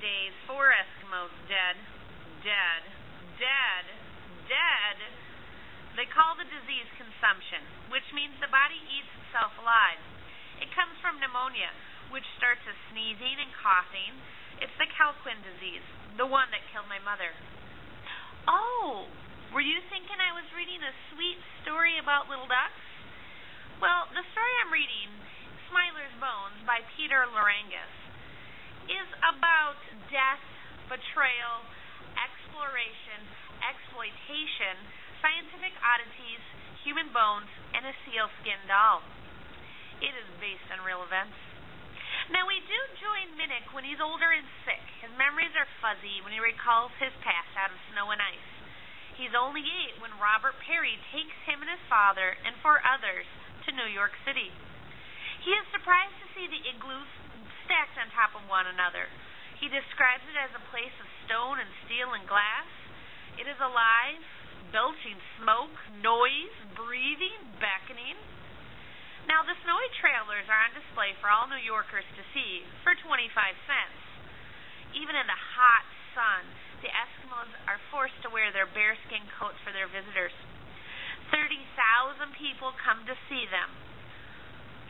days, 4 Eskimos dead, dead, dead, dead. They call the disease consumption, which means the body eats itself alive. It comes from pneumonia, which starts as sneezing and coughing. It's the Calquin disease, the one that killed my mother. Oh, were you thinking I was reading a sweet story about little ducks? Well, the story I'm reading, Smiler's Bones by Peter Lorangas, is about death, betrayal, exploration, exploitation, scientific oddities, human bones, and a sealskin doll. It is based on real events. Now, we do join Minnick when he's older and sick. His memories are fuzzy when he recalls his past out of snow and ice. He's only 8 when Robert Perry takes him and his father and 4 others to New York City. He is surprised to see the igloos stacked on top of one another. He describes it as a place of stone and steel and glass. It is alive, belching smoke, noise, breathing, beckoning. Now, the snowy trailers are on display for all New Yorkers to see for 25 cents. Even in the hot sun, the Eskimos are forced to wear their bearskin coats for their visitors. 30,000 people come to see them.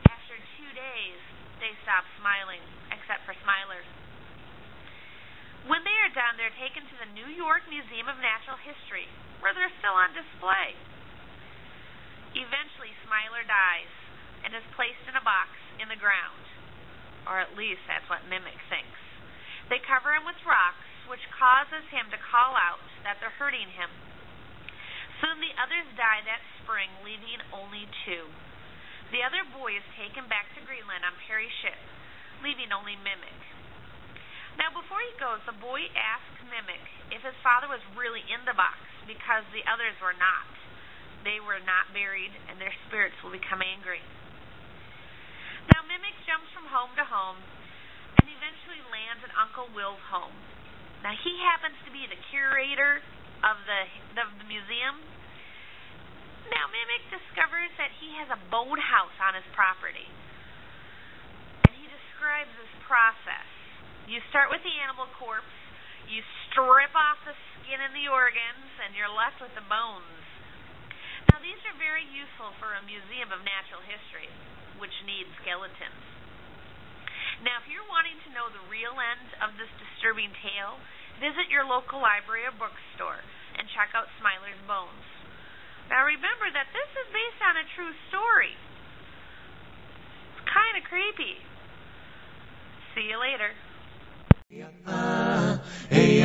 After 2 days, they stop smiling, except for Smiler. When they are done, they're taken to the New York Museum of Natural History, where they're still on display. Eventually, Smiler dies and is placed in a box in the ground. Or at least that's what Mimic thinks. They cover him with rocks, which causes him to call out that they're hurting him. Soon the others die that spring, leaving only 2. The other boy is taken back to Greenland on Perry's ship, leaving only Mimic. Now, before he goes, the boy asks Mimic if his father was really in the box because the others were not. They were not buried, and their spirits will become angry. Now, Mimic jumps from home to home and eventually lands at Uncle Will's home. Now, he happens to be the curator of the museum. Now, Mimic discovers that he has a boathouse on his property. And he describes this process. You start with the animal corpse, you strip off the skin and the organs, and you're left with the bones. Now, these are very useful for a museum of natural history, which needs skeletons. Now, if you're wanting to know the real end of this disturbing tale, visit your local library or bookstore and check out Smiler's Bones. Now, remember that this is based on a true story. It's kind of creepy. See you later. Hey,